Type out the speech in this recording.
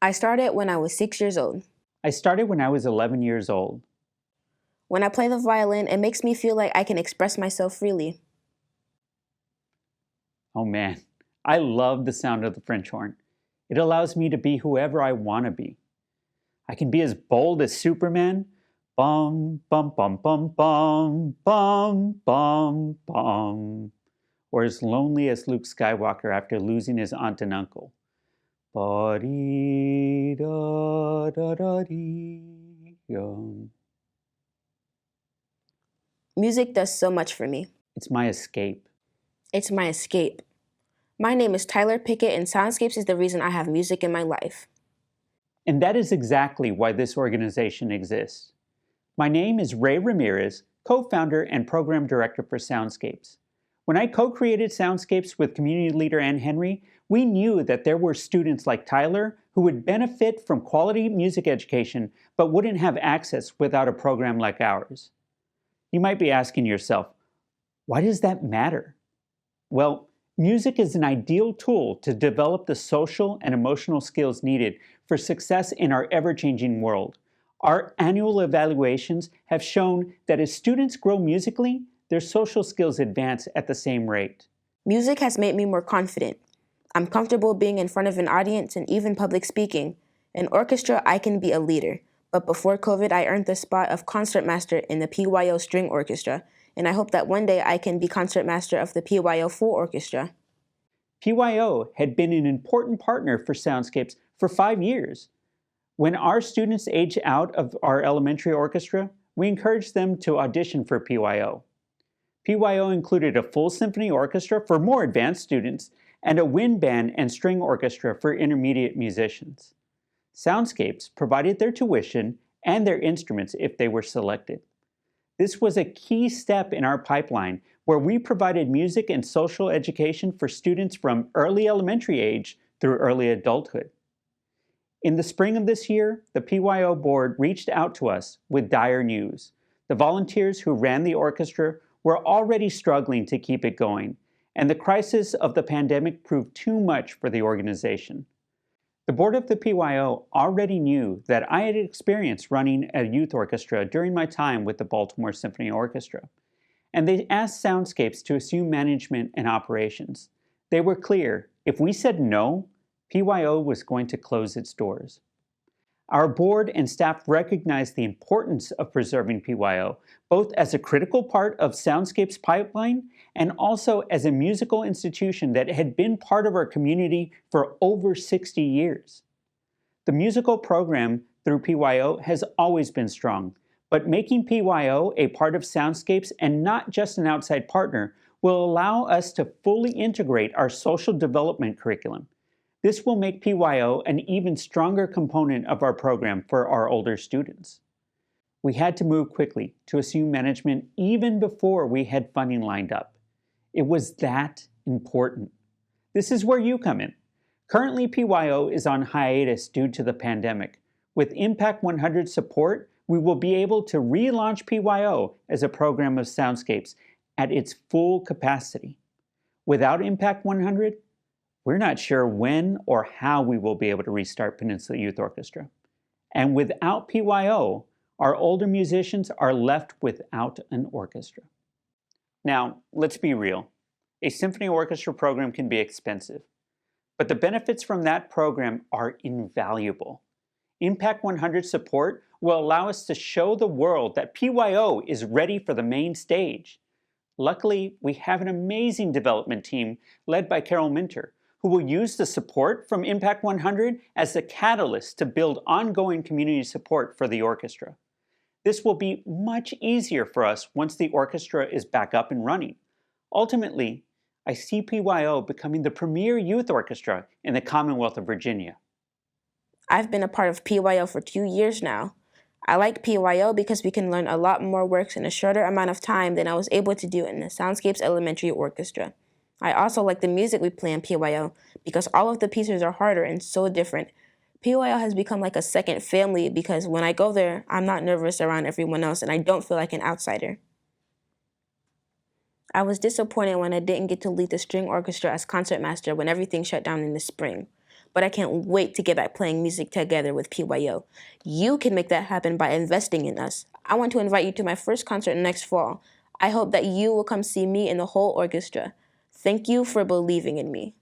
I started when I was 6 years old. I started when I was 11 years old. When I play the violin, it makes me feel like I can express myself freely. Oh man, I love the sound of the French horn. It allows me to be whoever I want to be. I can be as bold as Superman, bum, bum, bum, bum, bum, bum, bum, bum, or as lonely as Luke Skywalker after losing his aunt and uncle. Ba-dee, da, da, da, dee, yum. Music does so much for me. It's my escape. It's my escape. My name is Tyler Pickett, and Soundscapes is the reason I have music in my life. And that is exactly why this organization exists. My name is Ray Ramirez, co-founder and program director for Soundscapes. When I co-created Soundscapes with community leader Ann Henry, we knew that there were students like Tyler who would benefit from quality music education but wouldn't have access without a program like ours. You might be asking yourself, why does that matter? Well, music is an ideal tool to develop the social and emotional skills needed for success in our ever-changing world. Our annual evaluations have shown that as students grow musically, their social skills advance at the same rate. Music has made me more confident. I'm comfortable being in front of an audience and even public speaking. In orchestra, I can be a leader. But before COVID, I earned the spot of concertmaster in the PYO String Orchestra, and I hope that one day I can be concertmaster of the PYO Full Orchestra. PYO had been an important partner for Soundscapes for 5 years. When our students age out of our elementary orchestra, we encouraged them to audition for PYO. PYO included a full symphony orchestra for more advanced students and a wind band and string orchestra for intermediate musicians. Soundscapes provided their tuition and their instruments if they were selected. This was a key step in our pipeline where we provided music and social education for students from early elementary age through early adulthood. In the spring of this year, the PYO board reached out to us with dire news. The volunteers who ran the orchestra were already struggling to keep it going, and the crisis of the pandemic proved too much for the organization. The board of the PYO already knew that I had experience running a youth orchestra during my time with the Baltimore Symphony Orchestra, and they asked Soundscapes to assume management and operations. They were clear, if we said no, PYO was going to close its doors. Our board and staff recognized the importance of preserving PYO, both as a critical part of Soundscapes' pipeline and also as a musical institution that had been part of our community for over 60 years. The musical program through PYO has always been strong, but making PYO a part of Soundscapes and not just an outside partner will allow us to fully integrate our social development curriculum. This will make PYO an even stronger component of our program for our older students. We had to move quickly to assume management even before we had funding lined up. It was that important. This is where you come in. Currently, PYO is on hiatus due to the pandemic. With Impact 100 support, we will be able to relaunch PYO as a program of Soundscapes at its full capacity. Without Impact 100, we're not sure when or how we will be able to restart Peninsula Youth Orchestra. And without PYO, our older musicians are left without an orchestra. Now, let's be real. A symphony orchestra program can be expensive, but the benefits from that program are invaluable. Impact 100 support will allow us to show the world that PYO is ready for the main stage. Luckily, we have an amazing development team led by Carol Minter, who will use the support from Impact 100 as the catalyst to build ongoing community support for the orchestra. This will be much easier for us once the orchestra is back up and running. Ultimately, I see PYO becoming the premier youth orchestra in the Commonwealth of Virginia. I've been a part of PYO for 2 years now. I like PYO because we can learn a lot more works in a shorter amount of time than I was able to do in the Soundscapes Elementary Orchestra. I also like the music we play in PYO because all of the pieces are harder and so different. PYO has become like a second family because when I go there, I'm not nervous around everyone else and I don't feel like an outsider. I was disappointed when I didn't get to lead the string orchestra as concertmaster when everything shut down in the spring. but I can't wait to get back playing music together with PYO. You can make that happen by investing in us. I want to invite you to my first concert next fall. I hope that you will come see me and the whole orchestra. Thank you for believing in me.